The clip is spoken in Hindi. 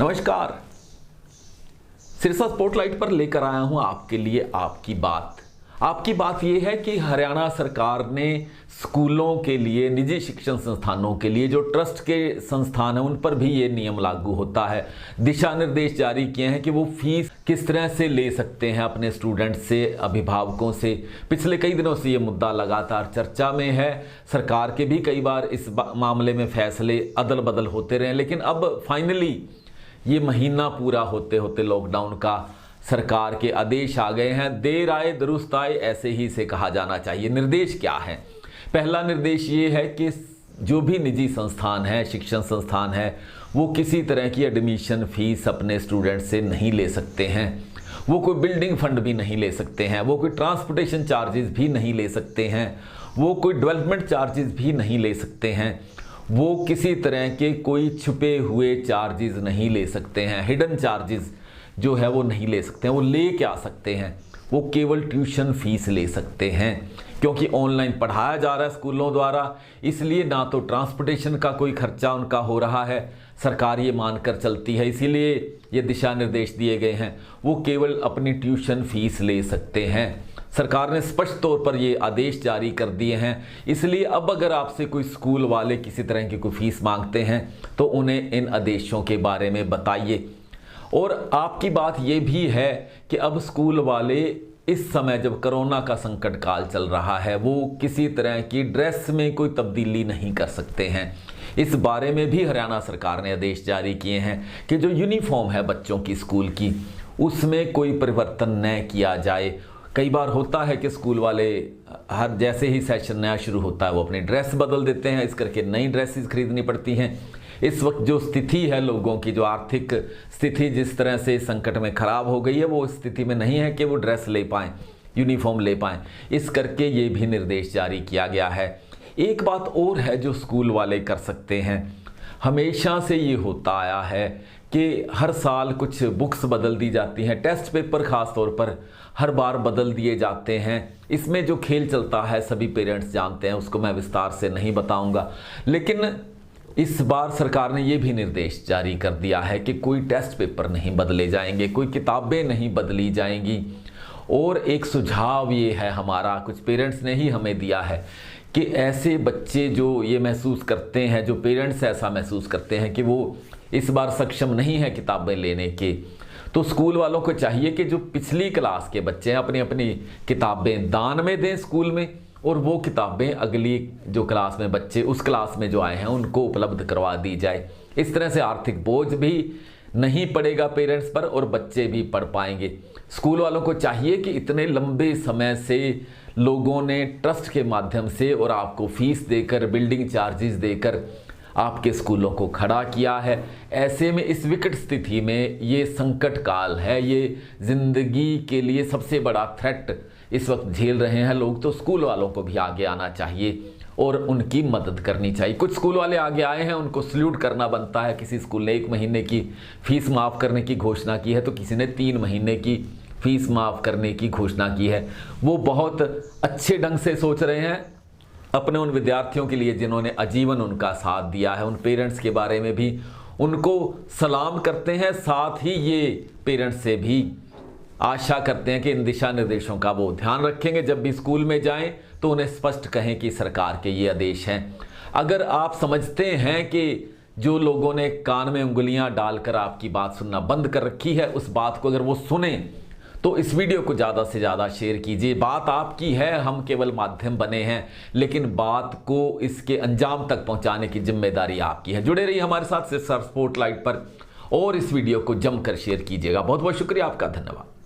नमस्कार। सिरसा स्पॉटलाइट पर लेकर आया हूं आपके लिए आपकी बात यह है कि हरियाणा सरकार ने स्कूलों के लिए, निजी शिक्षण संस्थानों के लिए, जो ट्रस्ट के संस्थान हैं उन पर भी ये नियम लागू होता है। दिशा निर्देश जारी किए हैं कि वो फीस किस तरह से ले सकते हैं अपने स्टूडेंट्स से, अभिभावकों से। पिछले कई दिनों से ये मुद्दा लगातार चर्चा में है। सरकार के भी कई बार इस मामले में फैसले अदल बदल होते रहे, लेकिन अब फाइनली ये महीना पूरा होते होते लॉकडाउन का सरकार के आदेश आ गए हैं। देर आए दुरुस्त आए, ऐसे ही इसे कहा जाना चाहिए। निर्देश क्या है? पहला निर्देश ये है कि जो भी निजी संस्थान है, शिक्षण संस्थान है, वो किसी तरह की एडमिशन फीस अपने स्टूडेंट से नहीं ले सकते हैं। वो कोई बिल्डिंग फंड भी नहीं ले सकते हैं, वो कोई ट्रांसपोर्टेशन चार्जेस भी नहीं ले सकते हैं, वो कोई डेवलपमेंट चार्जेस भी नहीं ले सकते हैं, वो किसी तरह के कोई छुपे हुए चार्जेस नहीं ले सकते हैं, हिडन चार्जेस जो है वो नहीं ले सकते हैं। वो ले क्या सकते हैं? वो केवल ट्यूशन फीस ले सकते हैं, क्योंकि ऑनलाइन पढ़ाया जा रहा है स्कूलों द्वारा, इसलिए ना तो ट्रांसपोर्टेशन का कोई खर्चा उनका हो रहा है, सरकार ये मानकर चलती है, इसीलिए ये दिशा निर्देश दिए गए हैं। वो केवल अपनी ट्यूशन फीस ले सकते हैं। सरकार ने स्पष्ट तौर पर ये आदेश जारी कर दिए हैं, इसलिए अब अगर आपसे कोई स्कूल वाले किसी तरह की कोई फीस मांगते हैं तो उन्हें इन आदेशों के बारे में बताइए। और आपकी बात ये भी है कि अब स्कूल वाले इस समय जब कोरोना का संकट काल चल रहा है, वो किसी तरह की ड्रेस में कोई तब्दीली नहीं कर सकते हैं। इस बारे में भी हरियाणा सरकार ने आदेश जारी किए हैं कि जो यूनिफॉर्म है बच्चों की स्कूल की, उसमें कोई परिवर्तन न किया जाए। कई बार होता है कि स्कूल वाले हर जैसे ही सेशन नया शुरू होता है वो अपनी ड्रेस बदल देते हैं, इस करके नई ड्रेसेस खरीदनी पड़ती हैं। इस वक्त जो स्थिति है लोगों की, जो आर्थिक स्थिति जिस तरह से संकट में ख़राब हो गई है, वो स्थिति में नहीं है कि वो ड्रेस ले पाएँ, यूनिफॉर्म ले पाएँ। इस करके ये भी निर्देश जारी किया गया है। एक बात और है जो स्कूल वाले कर सकते हैं। हमेशा से ये होता आया है कि हर साल कुछ बुक्स बदल दी जाती हैं, टेस्ट पेपर ख़ास तौर पर हर बार बदल दिए जाते हैं। इसमें जो खेल चलता है सभी पेरेंट्स जानते हैं, उसको मैं विस्तार से नहीं बताऊंगा। लेकिन इस बार सरकार ने ये भी निर्देश जारी कर दिया है कि कोई टेस्ट पेपर नहीं बदले जाएंगे, कोई किताबें नहीं बदली जाएंगी। और एक सुझाव ये है हमारा, कुछ पेरेंट्स ने ही हमें दिया है कि ऐसे बच्चे जो ये महसूस करते हैं, जो पेरेंट्स ऐसा महसूस करते हैं कि वो इस बार सक्षम नहीं है किताबें लेने के, तो स्कूल वालों को चाहिए कि जो पिछली क्लास के बच्चे हैं अपनी अपनी किताबें दान में दें स्कूल में, और वो किताबें अगली जो क्लास में बच्चे उस क्लास में जो आए हैं उनको उपलब्ध करवा दी जाए। इस तरह से आर्थिक बोझ भी नहीं पड़ेगा पेरेंट्स पर और बच्चे भी पढ़ पाएंगे। स्कूल वालों को चाहिए कि इतने लंबे समय से लोगों ने ट्रस्ट के माध्यम से और आपको फीस देकर, बिल्डिंग चार्जेस देकर आपके स्कूलों को खड़ा किया है। ऐसे में इस विकट स्थिति में ये संकट काल है, ये ज़िंदगी के लिए सबसे बड़ा थ्रेट इस वक्त झेल रहे हैं लोग, तो स्कूल वालों को भी आगे आना चाहिए और उनकी मदद करनी चाहिए। कुछ स्कूल वाले आगे आए हैं, उनको सल्यूट करना बनता है। किसी स्कूल ने 1 महीने की फ़ीस माफ़ करने की घोषणा की है, तो किसी ने 3 महीने की फ़ीस माफ़ करने की घोषणा की है। वो बहुत अच्छे ढंग से सोच रहे हैं अपने उन विद्यार्थियों के लिए जिन्होंने आजीवन उनका साथ दिया है। उन पेरेंट्स के बारे में भी उनको सलाम करते हैं, साथ ही ये पेरेंट्स से भी आशा करते हैं कि इन दिशा निर्देशों का वो ध्यान रखेंगे। जब भी स्कूल में जाएं तो उन्हें स्पष्ट कहें कि सरकार के ये आदेश हैं। अगर आप समझते हैं कि जो लोगों ने कान में उंगलियां डालकर आपकी बात सुनना बंद कर रखी है, उस बात को अगर वो सुने तो इस वीडियो को ज़्यादा से ज़्यादा शेयर कीजिए। बात आपकी है, हम केवल माध्यम बने हैं, लेकिन बात को इसके अंजाम तक पहुंचाने की जिम्मेदारी आपकी है। जुड़े रहिए हमारे साथ सिरसा स्पॉटलाइट पर और इस वीडियो को जमकर शेयर कीजिएगा। बहुत बहुत शुक्रिया आपका, धन्यवाद।